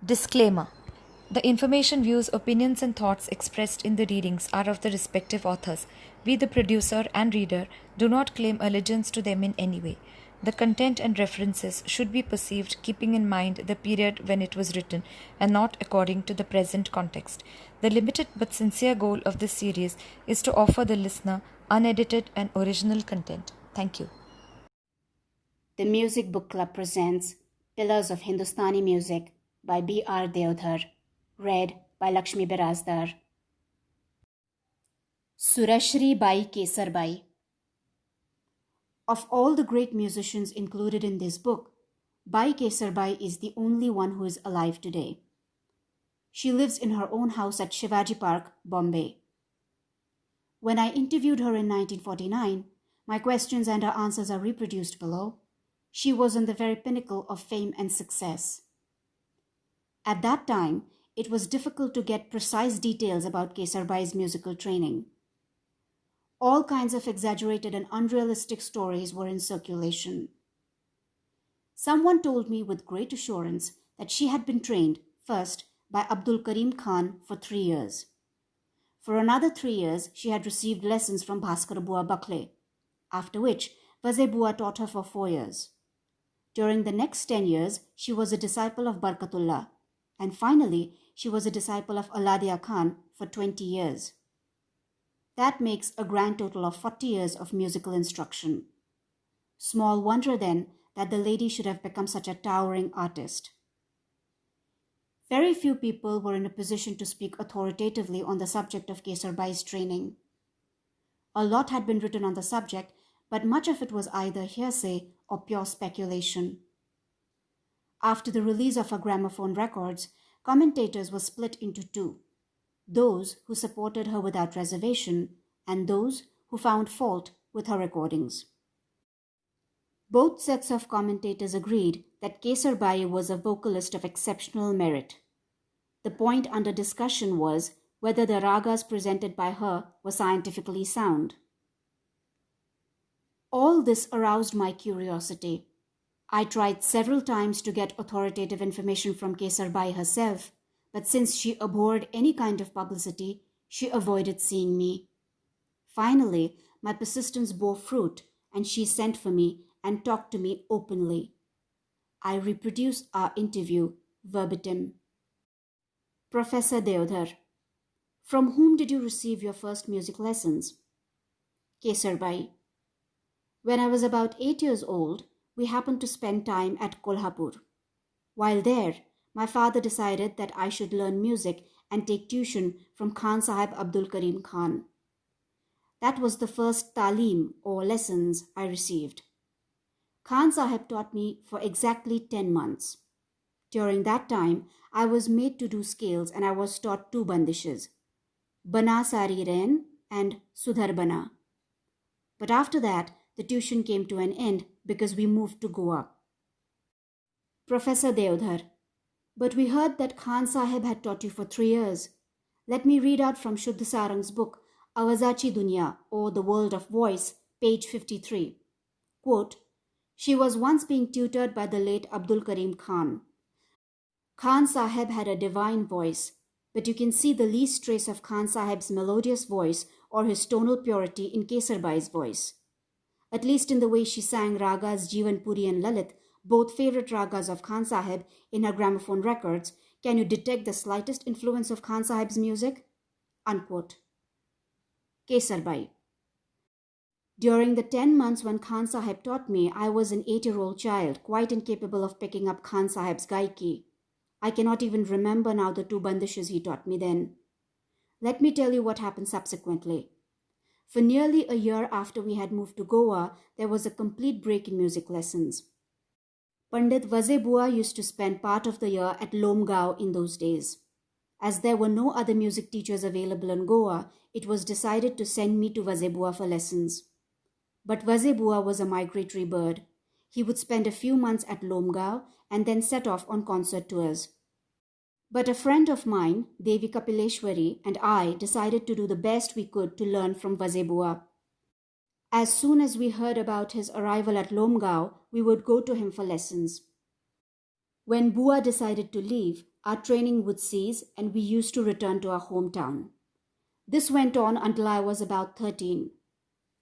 Disclaimer. The information, views, opinions, and thoughts expressed in the readings are of the respective authors. We, the producer and reader, do not claim allegiance to them in any way. The content and references should be perceived keeping in mind the period when it was written and not according to the present context. The limited but sincere goal of this series is to offer the listener unedited and original content. Thank you. The Music Book Club presents Pillars of Hindustani Music by BIRAJDAR, read by LAXMI BIRAJDAR. Surashri Kesarbai. Of all the great musicians included in this book, Bai Kesarbai is the only one who is alive today. She lives in her own house at Shivaji Park, Bombay. When I interviewed her in 1949, my questions and her answers are reproduced below. She was on the very pinnacle of fame and success. At that time, it was difficult to get precise details about Kesarbai's musical training. All kinds of exaggerated and unrealistic stories were in circulation. Someone told me with great assurance that she had been trained first by Abdul Karim Khan for 3 years. For another 3 years, she had received lessons from Bhaskar Bua Bakle, after which Vaze Bua taught her for 4 years. During the next 10 years, she was a disciple of Barkatullah, and finally, she was a disciple of Aladia Khan for 20 years. That makes a grand total of 40 years of musical instruction. Small wonder, then, that the lady should have become such a towering artist. Very few people were in a position to speak authoritatively on the subject of Kesarbai's training. A lot had been written on the subject, but much of it was either hearsay or pure speculation. After the release of her gramophone records, commentators were split into two: those who supported her without reservation and those who found fault with her recordings. Both sets of commentators agreed that Kesarbai was a vocalist of exceptional merit. The point under discussion was whether the ragas presented by her were scientifically sound. All this aroused my curiosity. I tried several times to get authoritative information from Kesarbai herself, but since she abhorred any kind of publicity, she avoided seeing me. Finally, my persistence bore fruit, and she sent for me and talked to me openly. I reproduce our interview verbatim. Professor Deodhar: From whom did you receive your first music lessons? Kesarbai: When I was about 8 years old, we happened to spend time at Kolhapur. While there, my father decided that I should learn music and take tuition from Khan Sahib Abdul Karim Khan. That was the first talim or lessons I received. Khan Sahib taught me for exactly 10 months. During that time, I was made to do scales and I was taught 2 bandishes, Bana Sari Ren and Sudhar Bana. But after that, the tuition came to an end because we moved to Goa. Professor Deodhar: But we heard that Khan Sahib had taught you for 3 years. Let me read out from Shuddha Sarang's book, Awazachi Dunya, or The World of Voice, page 53. Quote, She was once being tutored by the late Abdul Karim Khan. Khan Sahib had a divine voice, but you can see the least trace of Khan Sahib's melodious voice or his tonal purity in Kesarbai's voice. At least in the way she sang ragas Jivan Puri and Lalit, both favorite ragas of Khan Sahib, in her gramophone records, can you detect the slightest influence of Khan Sahib's music? Unquote. Kesarbai: During the 10 months when Khan Sahib taught me, I was an 8-year-old child, quite incapable of picking up Khan Sahib's gaiki. I cannot even remember now the 2 bandishes he taught me then. Let me tell you what happened subsequently. For nearly a year after we had moved to Goa, there was a complete break in music lessons. Pandit Vaze Bua used to spend part of the year at Lomgao in those days. As there were no other music teachers available in Goa, it was decided to send me to Vaze Bua for lessons. But Vaze Bua was a migratory bird. He would spend a few months at Lomgao and then set off on concert tours. But a friend of mine, Devi Kapileshwari, and I decided to do the best we could to learn from Vaze Bua. As soon as we heard about his arrival at Lomgao, we would go to him for lessons. When Bua decided to leave, our training would cease and we used to return to our hometown. This went on until I was about 13.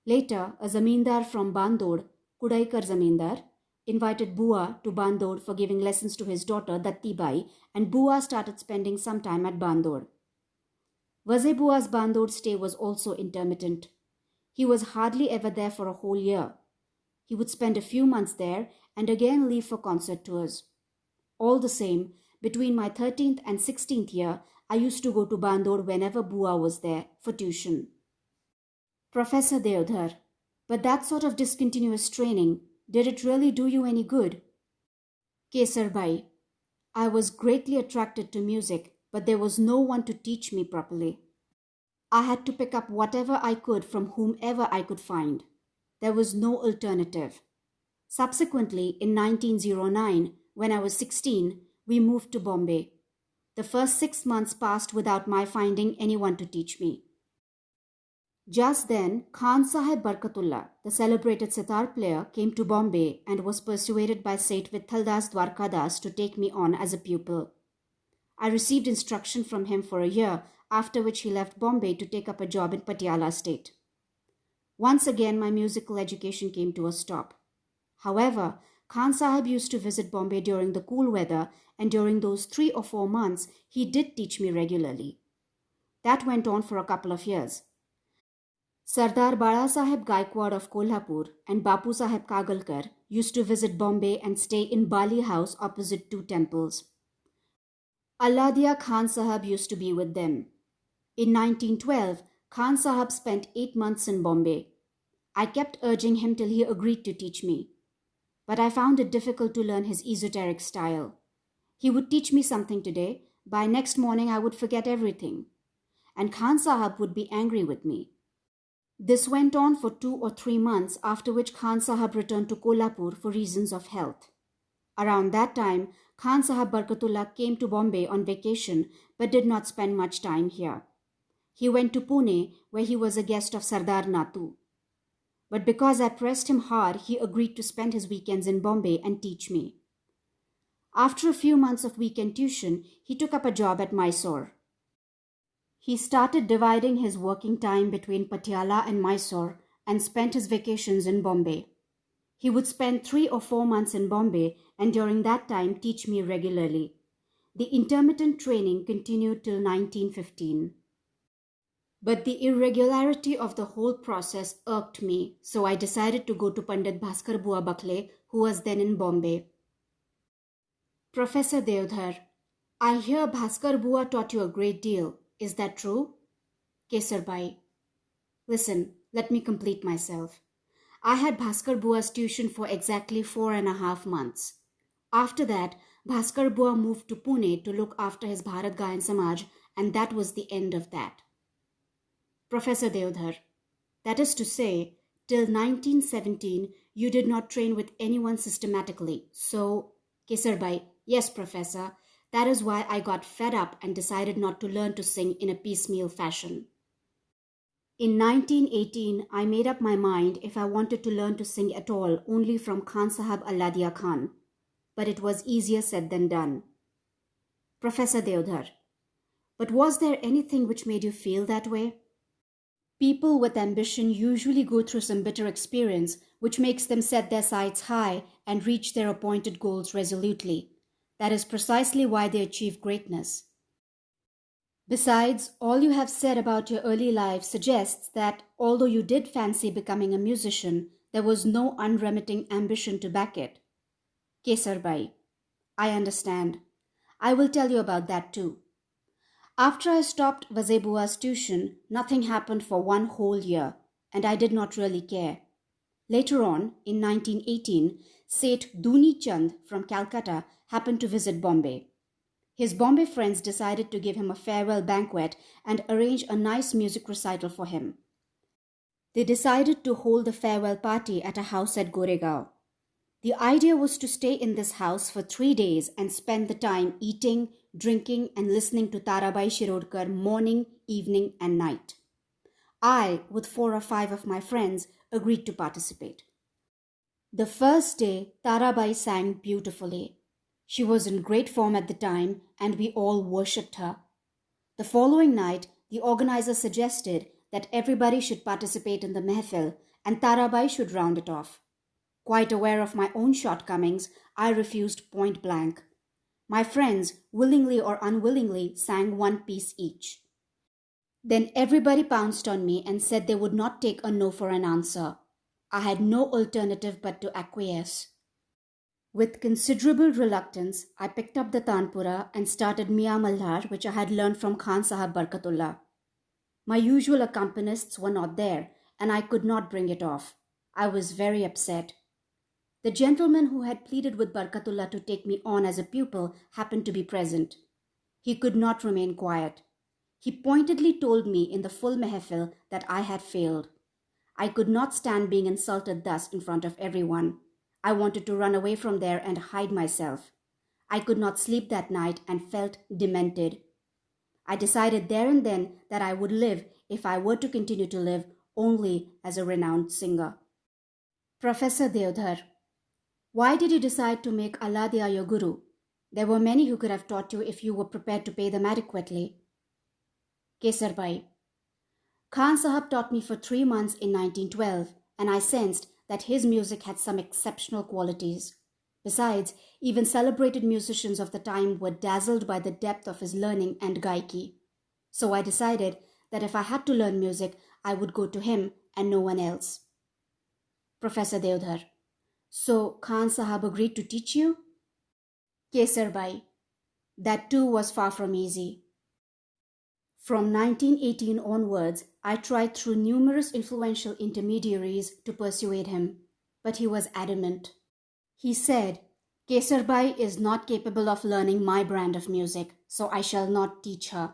Later, a zamindar from Bandod, Kudaikar Zamindar, invited Bua to Bandod for giving lessons to his daughter Dattibai, and Bua started spending some time at Bandod. Vaze Bua's Bandod stay was also intermittent. He was hardly ever there for a whole year. He would spend a few months there and again leave for concert tours. All the same, between my 13th and 16th year, I used to go to Bandod whenever Bua was there for tuition. Professor Deodhar, but that sort of discontinuous training, did it really do you any good? Kesarbai, I was greatly attracted to music, but there was no one to teach me properly. I had to pick up whatever I could from whomever I could find. There was no alternative. Subsequently, in 1909, when I was 16, we moved to Bombay. The first 6 months passed without my finding anyone to teach me. Just then, Khan Sahib Barkatullah, the celebrated sitar player, came to Bombay and was persuaded by Seth Vithaldas Dwarkadas to take me on as a pupil. I received instruction from him for a year, after which he left Bombay to take up a job in Patiala state. Once again, my musical education came to a stop. However, Khan Sahib used to visit Bombay during the cool weather, and during those 3 or 4 months, he did teach me regularly. That went on for a couple of years. Sardar Bala Sahib Gaikwad of Kolhapur and Bapu Sahib Kagalkar used to visit Bombay and stay in Bali House opposite 2 temples. Alladia Khan Sahib used to be with them. In 1912, Khan Sahib spent 8 months in Bombay. I kept urging him till he agreed to teach me. But I found it difficult to learn his esoteric style. He would teach me something today, by next morning I would forget everything. And Khan Sahib would be angry with me. This went on for 2 or 3 months, after which Khan Sahib returned to Kolhapur for reasons of health. Around that time, Khan Sahib Barkatullah came to Bombay on vacation but did not spend much time here. He went to Pune, where he was a guest of Sardar Natu. But because I pressed him hard, he agreed to spend his weekends in Bombay and teach me. After a few months of weekend tuition, he took up a job at Mysore. He started dividing his working time between Patiala and Mysore and spent his vacations in Bombay. He would spend 3 or 4 months in Bombay and during that time teach me regularly. The intermittent training continued till 1915. But the irregularity of the whole process irked me, so I decided to go to Pandit Bhaskar Bua Bakle, who was then in Bombay. Professor Deodhar, I hear Bhaskar Bua taught you a great deal. Is that true? Kesarbai, listen, let me complete myself. I had Bhaskar Bua's tuition for exactly 4.5 months. After that, Bhaskar Bua moved to Pune to look after his Bharat Gayan Samaj, and that was the end of that. Professor Deodhar, that is to say, till 1917, you did not train with anyone systematically. So, Kesarbai, yes, Professor, that is why I got fed up and decided not to learn to sing in a piecemeal fashion. In 1918, I made up my mind if I wanted to learn to sing at all only from Khan Sahib Alladia Khan. But it was easier said than done. Professor Deodhar, but was there anything which made you feel that way? People with ambition usually go through some bitter experience which makes them set their sights high and reach their appointed goals resolutely. That is precisely why they achieve greatness. Besides, all you have said about your early life suggests that, although you did fancy becoming a musician, there was no unremitting ambition to back it. Kesarbai, I understand. I will tell you about that too. After I stopped Vazebua's tuition, nothing happened for 1 whole year, and I did not really care. Later on, in 1918, Seth Duni Chand from Calcutta happened to visit Bombay. His Bombay friends decided to give him a farewell banquet and arrange a nice music recital for him. They decided to hold the farewell party at a house at Goregaon. The idea was to stay in this house for 3 days and spend the time eating, drinking, and listening to Tarabai Shirodkar morning, evening, and night. I, with 4 or 5 of my friends, agreed to participate. The first day, Tarabai sang beautifully. She was in great form at the time, and we all worshipped her. The following night, the organizer suggested that everybody should participate in the mehfil and Tarabai should round it off. Quite aware of my own shortcomings, I refused point blank. My friends, willingly or unwillingly, sang one piece each. Then everybody pounced on me and said they would not take a no for an answer. I had no alternative but to acquiesce. With considerable reluctance, I picked up the Tanpura and started Mia Malhar, which I had learned from Khan Sahab Barkatullah. My usual accompanists were not there, and I could not bring it off. I was very upset. The gentleman who had pleaded with Barkatullah to take me on as a pupil happened to be present. He could not remain quiet. He pointedly told me in the full mehfil that I had failed. I could not stand being insulted thus in front of everyone. I wanted to run away from there and hide myself. I could not sleep that night and felt demented. I decided there and then that I would live, if I were to continue to live, only as a renowned singer. Professor Deodhar: why did you decide to make Aladia your guru? There were many who could have taught you if you were prepared to pay them adequately. Kesarbai: Khan Sahab taught me for 3 months in 1912, and I sensed that his music had some exceptional qualities. Besides, even celebrated musicians of the time were dazzled by the depth of his learning and gaiki. So I decided that if I had to learn music, I would go to him and no one else. Professor Deodhar: so Khan Sahab agreed to teach you? Kesarbai: that too was far from easy. From 1918 onwards, I tried through numerous influential intermediaries to persuade him, but he was adamant. He said, Kesarbai is not capable of learning my brand of music, so I shall not teach her.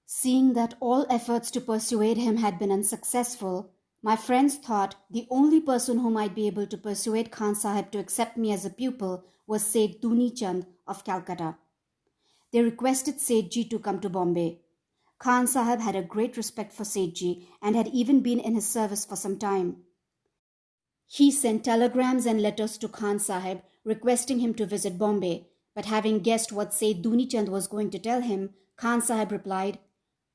Seeing that all efforts to persuade him had been unsuccessful, my friends thought the only person who might be able to persuade Khan Sahib to accept me as a pupil was Seth Duni Chand of Calcutta. They requested Sethji to come to Bombay. Khan Sahib had a great respect for Sethji and had even been in his service for some time. He sent telegrams and letters to Khan Sahib requesting him to visit Bombay, but having guessed what Seth Duni Chand was going to tell him, Khan Sahib replied,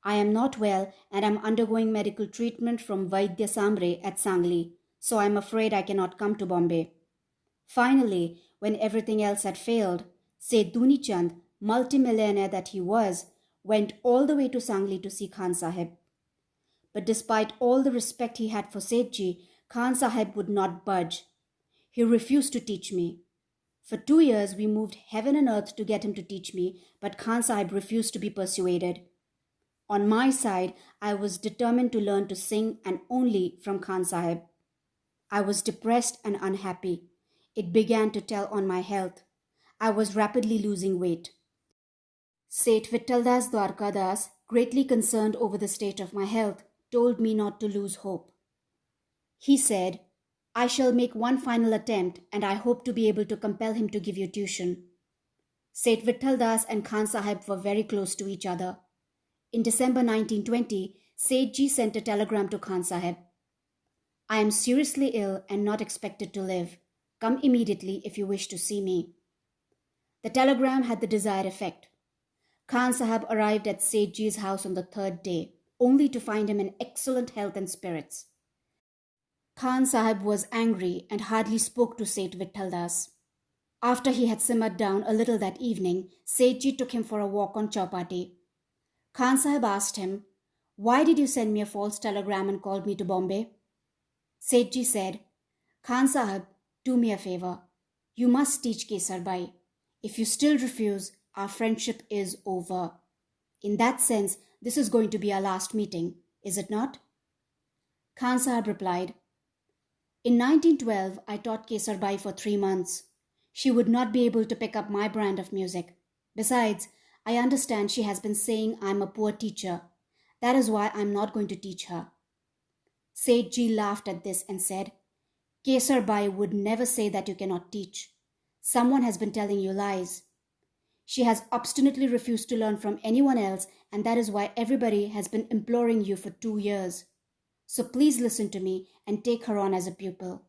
I am not well and am undergoing medical treatment from Vaidya Samre at Sangli, so I am afraid I cannot come to Bombay. Finally, when everything else had failed, Seth Duni Chand, multimillionaire that he was, went all the way to Sangli to see Khan Sahib. But despite all the respect he had for Sethji, Khan Sahib would not budge. He refused to teach me. For 2 years we moved heaven and earth to get him to teach me, but Khan Sahib refused to be persuaded. On my side, I was determined to learn to sing and only from Khan Sahib. I was depressed and unhappy. It began to tell on my health. I was rapidly losing weight. Seth Vittaldas Dwarkadas, greatly concerned over the state of my health, told me not to lose hope. He said, I shall make one final attempt and I hope to be able to compel him to give you tuition. Seth Vittaldas and Khan Sahib were very close to each other. In December 1920, Sethji sent a telegram to Khan Sahib. I am seriously ill and not expected to live. Come immediately if you wish to see me. The telegram had the desired effect. Khan Sahib arrived at Sethji's house on the 3rd day, only to find him in excellent health and spirits. Khan Sahib was angry and hardly spoke to Seth Vittaldas. After he had simmered down a little that evening, Sethji took him for a walk on Chowpatty. Khan Sahib asked him, Why did you send me a false telegram and called me to Bombay? Sethji said, Khan Sahib, do me a favor. You must teach Kesarbai. If you still refuse, our friendship is over. In that sense, this is going to be our last meeting, is it not? Khan Sahib replied, In 1912, I taught Kesarbai for 3 months. She would not be able to pick up my brand of music. Besides, I understand she has been saying I'm a poor teacher. That is why I'm not going to teach her. Sethji laughed at this and said, Kesarbai would never say that you cannot teach. Someone has been telling you lies. She has obstinately refused to learn from anyone else, and that is why everybody has been imploring you for 2 years. So please listen to me and take her on as a pupil.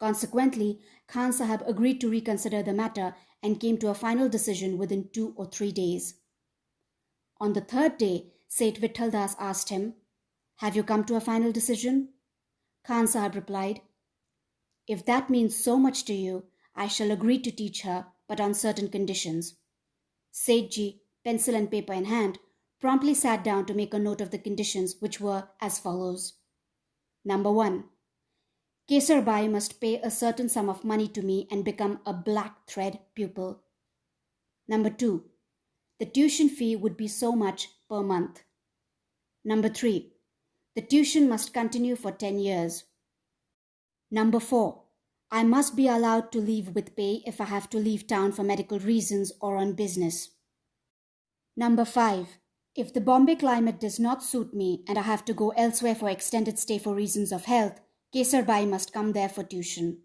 Consequently, Khan Sahab agreed to reconsider the matter and came to a final decision within 2 or 3 days. On the third day, Seth Vitthal Das asked him, "Have you come to a final decision?" Khan Sahab replied, "If that means so much to you, I shall agree to teach her, but on certain conditions." Sethji, pencil and paper in hand, promptly sat down to make a note of the conditions, which were as follows. Number 1. Kesarbai must pay a certain sum of money to me and become a black thread pupil. Number 2. The tuition fee would be so much per month. Number 3. The tuition must continue for 10 years. Number 4. I must be allowed to leave with pay if I have to leave town for medical reasons or on business. Number 5. If the Bombay climate does not suit me and I have to go elsewhere for extended stay for reasons of health, Kesarbai must come there for tuition.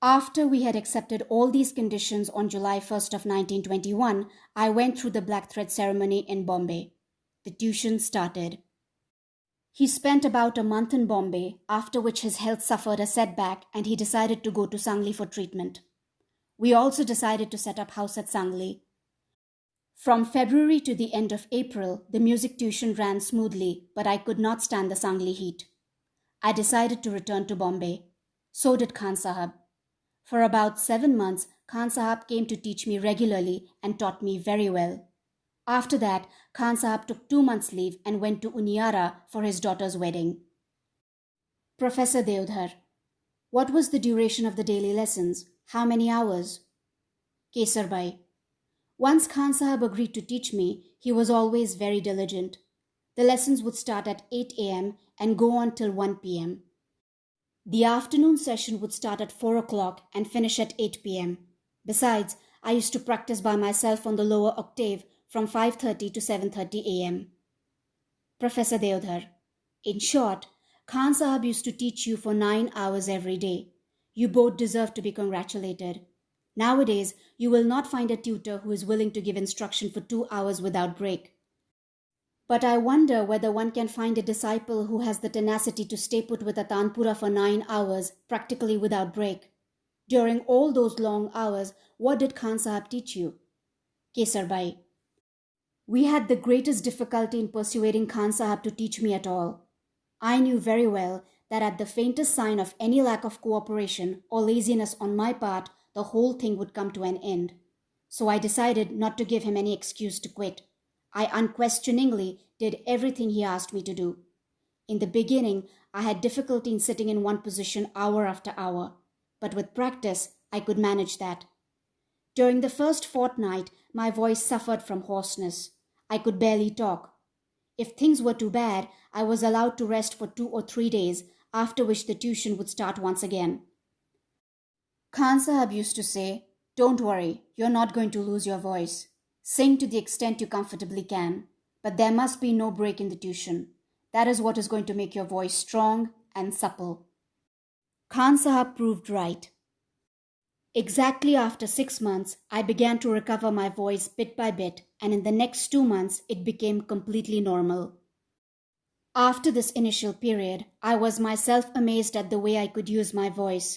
After we had accepted all these conditions on July 1st of 1921, I went through the black thread ceremony in Bombay. The tuition started. He spent about a month in Bombay, after which his health suffered a setback and he decided to go to Sangli for treatment. We also decided to set up house at Sangli. From February to the end of April, the music tuition ran smoothly, but I could not stand the Sangli heat. I decided to return to Bombay. So did Khan Sahab. For about 7 months, Khan Sahab came to teach me regularly and taught me very well. After that, Khan Sahab took 2 months' leave and went to Uniara for his daughter's wedding. Professor Deodhar: What was the duration of the daily lessons? How many hours? Kesarbai: Once Khan Sahab agreed to teach me, he was always very diligent. The lessons would start at 8 a.m. and go on till 1 p.m. The afternoon session would start at 4 o'clock and finish at 8 p.m. Besides, I used to practice by myself on the lower octave from 5:30 to 7:30 a.m. Professor Deodhar: In short, Khan Sahab used to teach you for 9 hours every day. You both deserve to be congratulated. Nowadays, you will not find a tutor who is willing to give instruction for 2 hours without break. But I wonder whether one can find a disciple who has the tenacity to stay put with a Tanpura for 9 hours, practically without break. During all those long hours, what did Khan Sahab teach you? Kesarbai: We had the greatest difficulty in persuading Khan Sahab to teach me at all. I knew very well that at the faintest sign of any lack of cooperation or laziness on my part, the whole thing would come to an end. So I decided not to give him any excuse to quit. I unquestioningly did everything he asked me to do. In the beginning, I had difficulty in sitting in one position hour after hour, but with practice, I could manage that. During the first fortnight, my voice suffered from hoarseness. I could barely talk. If things were too bad, I was allowed to rest for 2 or 3 days, after which the tuition would start once again. Khan Sahab used to say, "Don't worry, you're not going to lose your voice. Sing to the extent you comfortably can, but there must be no break in the tuition. That is what is going to make your voice strong and supple." Khan Sahab proved right. Exactly after 6 months, I began to recover my voice bit by bit, and in the next 2 months, it became completely normal. After this initial period, I was myself amazed at the way I could use my voice.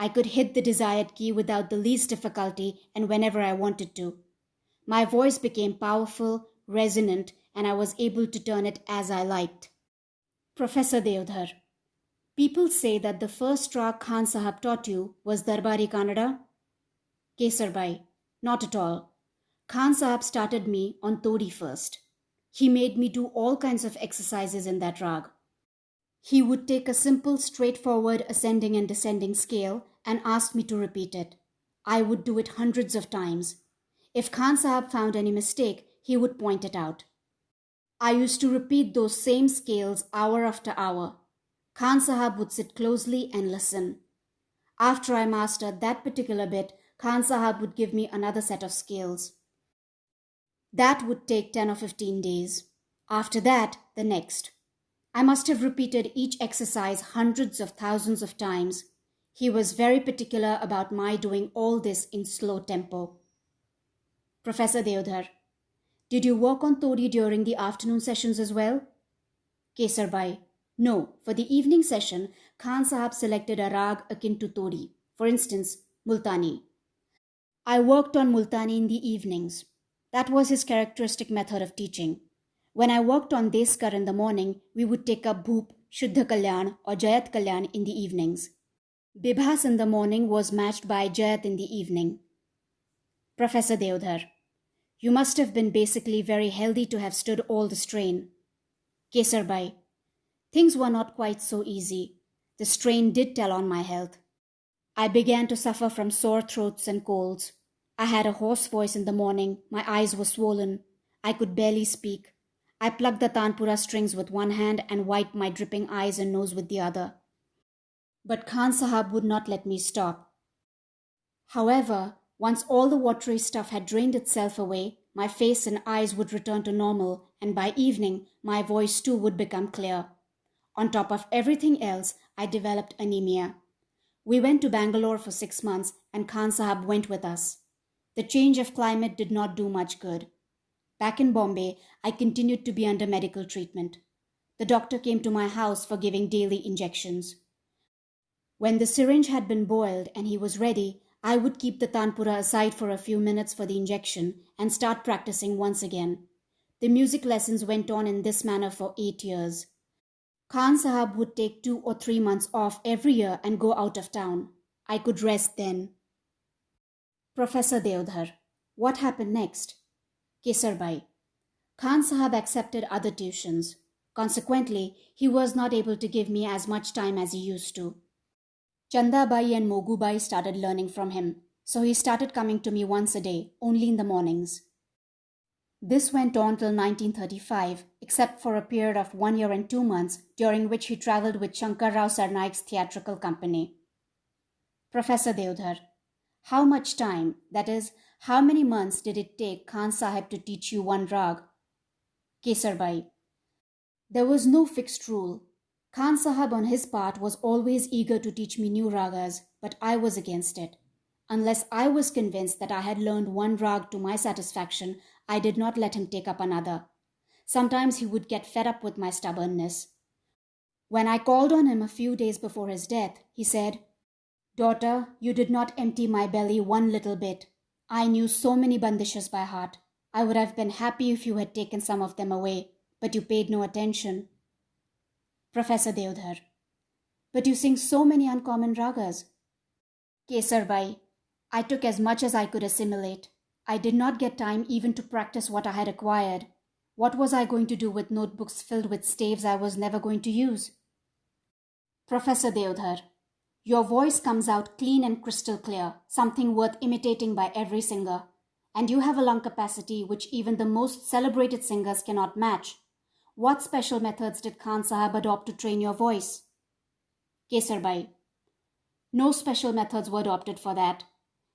I could hit the desired key without the least difficulty and whenever I wanted to. My voice became powerful, resonant, and I was able to turn it as I liked. Professor Deodhar: People say that the first rag Khan Sahab taught you was Darbari Kannada? Kesarbai: Not at all. Khan Sahab started me on Todi first. He made me do all kinds of exercises in that rag. He would take a simple, straightforward ascending and descending scale and ask me to repeat it. I would do it hundreds of times. If Khan Sahab found any mistake, he would point it out. I used to repeat those same scales hour after hour. Khan Sahab would sit closely and listen. After I mastered that particular bit, Khan Sahab would give me another set of scales. That would take 10 or 15 days. After that, the next. I must have repeated each exercise hundreds of thousands of times. He was very particular about my doing all this in slow tempo. Professor Deodhar: Did you work on Todi during the afternoon sessions as well? Kesarbai: No, for the evening session, Khan Sahab selected a rag akin to Todi, for instance, Multani. I worked on Multani in the evenings. That was his characteristic method of teaching. When I worked on Deskar in the morning, we would take up Bhoop, Shuddha Kalyan or Jayat Kalyan in the evenings. Bibhas in the morning was matched by Jayat in the evening. Professor Deodhar: You must have been basically very healthy to have stood all the strain. Kesarbai: Things were not quite so easy. The strain did tell on my health. I began to suffer from sore throats and colds. I had a hoarse voice in the morning. My eyes were swollen. I could barely speak. I plucked the tanpura strings with one hand and wiped my dripping eyes and nose with the other. But Khan Sahab would not let me stop. However, once all the watery stuff had drained itself away, my face and eyes would return to normal, and by evening, my voice too would become clear. On top of everything else, I developed anemia. We went to Bangalore for 6 months, and Khan Sahab went with us. The change of climate did not do much good. Back in Bombay, I continued to be under medical treatment. The doctor came to my house for giving daily injections. When the syringe had been boiled and he was ready, I would keep the tanpura aside for a few minutes for the injection and start practicing once again. The music lessons went on in this manner for 8 years. Khan Sahab would take 2 or 3 months off every year and go out of town. I could rest then. Professor Deodhar: What happened next? Kesarbai: Khan Sahab accepted other tuitions. Consequently, he was not able to give me as much time as he used to. Chandabai and Mogubai started learning from him, so he started coming to me once a day, only in the mornings. This went on till 1935, except for a period of 1 year and 2 months, during which he travelled with Shankar Rao Sarnaik's theatrical company. Professor Deodhar: How much time, that is, how many months did it take Khan Sahib to teach you one rag? Kesarbai: There was no fixed rule. Khan Sahib on his part was always eager to teach me new ragas, but I was against it. Unless I was convinced that I had learned one rag to my satisfaction, I did not let him take up another. Sometimes he would get fed up with my stubbornness. When I called on him a few days before his death, he said, "Daughter, you did not empty my belly one little bit. I knew so many bandishes by heart. I would have been happy if you had taken some of them away, but you paid no attention." Professor Deodhar: But you sing so many uncommon ragas. Kesarbai: I took as much as I could assimilate. I did not get time even to practice what I had acquired. What was I going to do with notebooks filled with staves I was never going to use? Professor Deodhar: Your voice comes out clean and crystal clear, something worth imitating by every singer. And you have a lung capacity which even the most celebrated singers cannot match. What special methods did Khan Sahib adopt to train your voice? Kesarbai: No special methods were adopted for that.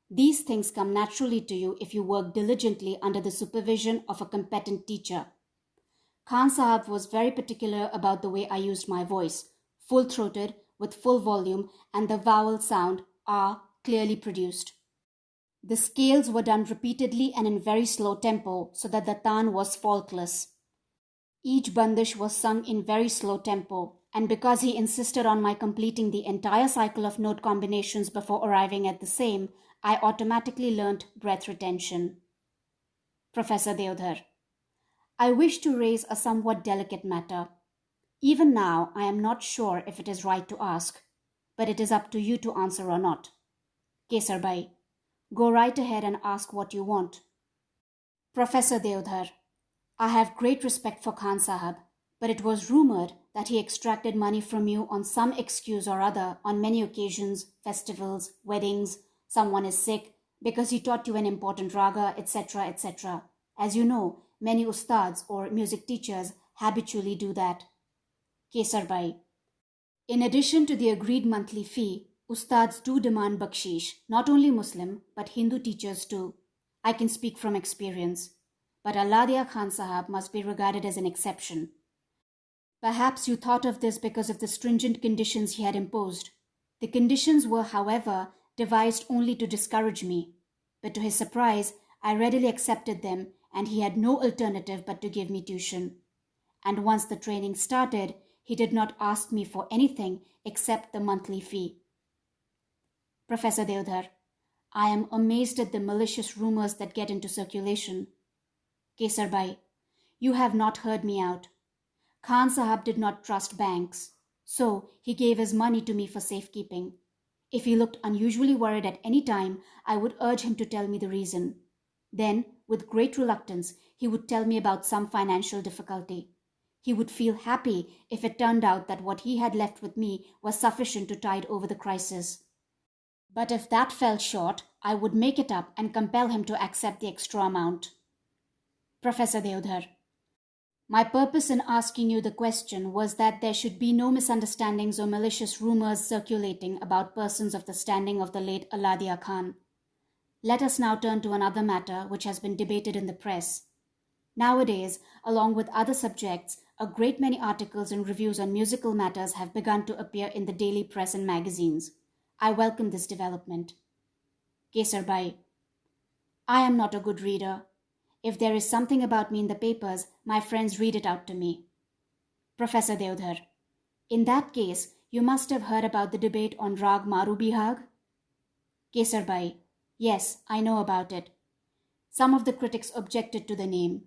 These things come naturally to you if you work diligently under the supervision of a competent teacher. Khan Sahib was very particular about the way I used my voice, full-throated, with full volume, and the vowel sound "ah" clearly produced. The scales were done repeatedly and in very slow tempo so that the taan was faultless. Each bandish was sung in very slow tempo, and because he insisted on my completing the entire cycle of note combinations before arriving at the same, I automatically learnt breath retention. Professor Deodhar: I wish to raise a somewhat delicate matter. Even now, I am not sure if it is right to ask, but it is up to you to answer or not. Kesarbai: Go right ahead and ask what you want. Professor Deodhar: I have great respect for Khan Sahib, but it was rumoured that he extracted money from you on some excuse or other on many occasions, festivals, weddings, someone is sick, because he taught you an important raga, etc., etc. As you know, many ustads or music teachers habitually do that. Kesarbai: In addition to the agreed monthly fee, ustads do demand bakshish, not only Muslim, but Hindu teachers too. I can speak from experience. But Alladia Khan Sahab must be regarded as an exception. Perhaps you thought of this because of the stringent conditions he had imposed. The conditions were, however, devised only to discourage me. But to his surprise, I readily accepted them, and he had no alternative but to give me tuition. And once the training started, he did not ask me for anything except the monthly fee. Professor Deodhar, I am amazed at the malicious rumors that get into circulation. Kesarbai, you have not heard me out. Khan Sahab did not trust banks, so he gave his money to me for safekeeping. If he looked unusually worried at any time, I would urge him to tell me the reason. Then, with great reluctance, he would tell me about some financial difficulty. He would feel happy if it turned out that what he had left with me was sufficient to tide over the crisis. But if that fell short, I would make it up and compel him to accept the extra amount. Professor Deodhar, my purpose in asking you the question was that there should be no misunderstandings or malicious rumors circulating about persons of the standing of the late Aladia Khan. Let us now turn to another matter which has been debated in the press. Nowadays, along with other subjects, a great many articles and reviews on musical matters have begun to appear in the daily press and magazines. I welcome this development. Kesarbai, I am not a good reader. If there is something about me in the papers, my friends read it out to me. Professor Deodhar, in that case, you must have heard about the debate on Rag Maru Bihag? Kesarbai, yes, I know about it. Some of the critics objected to the name.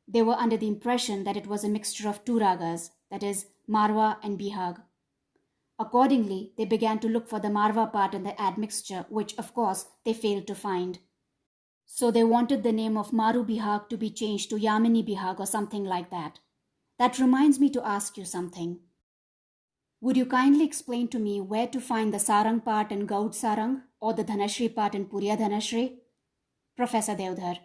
They were under the impression that it was a mixture of two ragas, that is, Marwa and Bihag. Accordingly, they began to look for the Marwa part in the admixture, which, of course, they failed to find. So they wanted the name of Maru Bihag to be changed to Yamini Bihag or something like that. That reminds me to ask you something. Would you kindly explain to me where to find the Sarang part in Gaud Sarang or the Dhanashri part in Puriya Dhanashri? Professor Deodhar,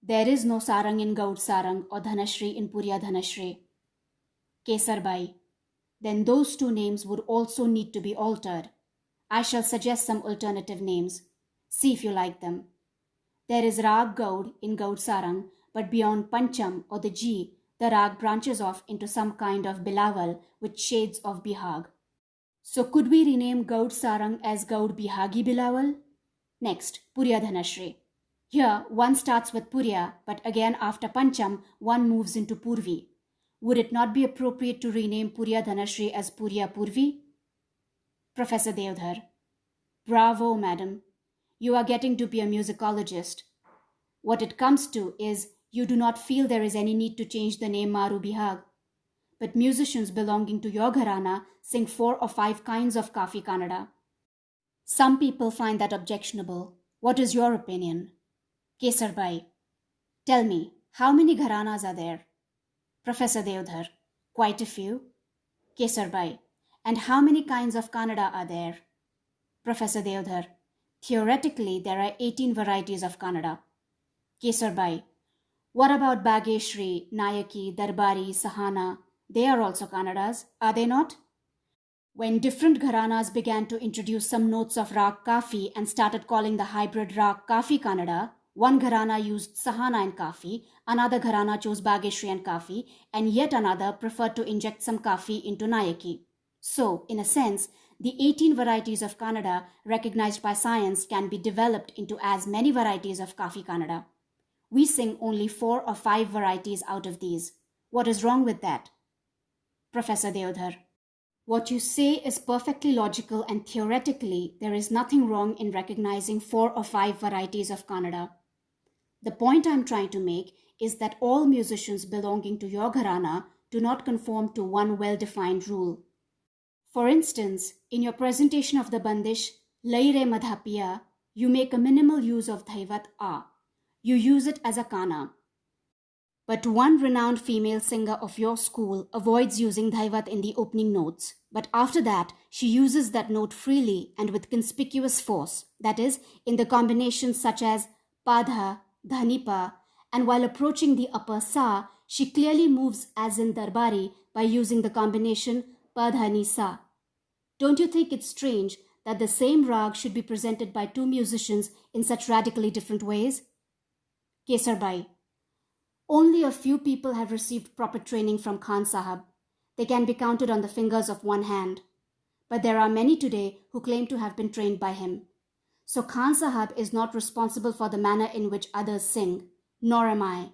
there is no Sarang in Gaud Sarang or Dhanashri in Puriya Dhanashri. Kesarbai, then those two names would also need to be altered. I shall suggest some alternative names. See if you like them. There is Rag Gaud in Gaud Sarang, but beyond Pancham or the G, the Rag branches off into some kind of Bilawal with shades of Bihag. So could we rename Gaud Sarang as Gaud Bihagi Bilawal? Next, Puriya Dhanashri. Here, one starts with Puriya, but again after Pancham, one moves into Purvi. Would it not be appropriate to rename Puriya Dhanashri as Puriya Purvi? Professor Deodhar, bravo, madam. You are getting to be a musicologist. What it comes to is you do not feel there is any need to change the name Maru Bihag. But musicians belonging to your gharana sing 4 or 5 kinds of Kafi Kannada. Some people find that objectionable. What is your opinion? Kesarbai, tell me, how many gharanas are there? Professor Deodhar, quite a few. Kesarbai, and how many kinds of Kannada are there? Professor Deodhar, theoretically there are 18 varieties of Kannada. Kesarbai, what about Bageshri, Nayaki, Darbari, Sahana? They are also Kannadas, are they not? When different gharanas began to introduce some notes of Rag Kafi and started calling the hybrid Rag Kafi Kannada, one gharana used Sahana and Kafi, another gharana chose Bageshri and Kafi, and yet another preferred to inject some Kafi into Nayaki. So, in a sense, the 18 varieties of Kannada recognized by science can be developed into as many varieties of Kafi Kannada. We sing only 4 or 5 varieties out of these. What is wrong with that? Professor Deodhar, what you say is perfectly logical, and theoretically there is nothing wrong in recognizing 4 or 5 varieties of Kannada. The point I am trying to make is that all musicians belonging to your gharana do not conform to one well-defined rule. For instance, in your presentation of the bandish Laire Madhapiya, you make a minimal use of Dhaivat A. You use it as a kana. But one renowned female singer of your school avoids using Dhaivat in the opening notes. But after that, she uses that note freely and with conspicuous force, that is, in the combinations such as Padha, Dhanipa, and while approaching the upper Sa, she clearly moves as in Darbari by using the combination Padhani Sa. Don't you think it's strange that the same rag should be presented by 2 musicians in such radically different ways? Kesarbai, only a few people have received proper training from Khan Sahab. They can be counted on the fingers of one hand. But there are many today who claim to have been trained by him. So Khan Sahab is not responsible for the manner in which others sing, nor am I.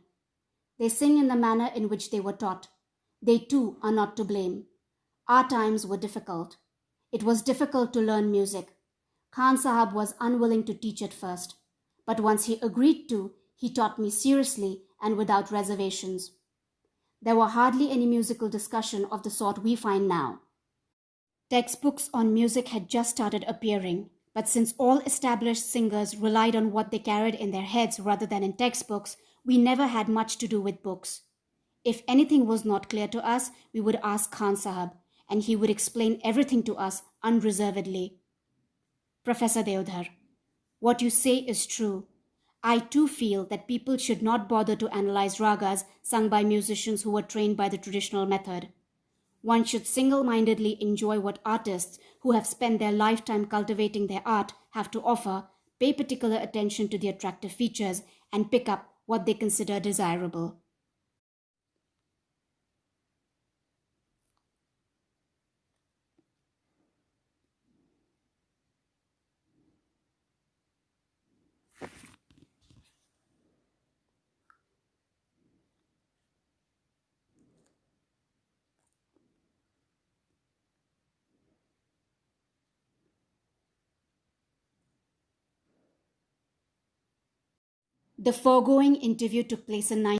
They sing in the manner in which they were taught. They too are not to blame. Our times were difficult. It was difficult to learn music. Khan Sahab was unwilling to teach at first, but once he agreed to, he taught me seriously and without reservations. There were hardly any musical discussion of the sort we find now. Textbooks on music had just started appearing, but since all established singers relied on what they carried in their heads rather than in textbooks, we never had much to do with books. If anything was not clear to us, we would ask Khan Sahab, and he would explain everything to us unreservedly. Professor Deodhar, what you say is true. I too feel that people should not bother to analyze ragas sung by musicians who were trained by the traditional method. One should single-mindedly enjoy what artists who have spent their lifetime cultivating their art have to offer, pay particular attention to the attractive features, and pick up what they consider desirable. The foregoing interview took place in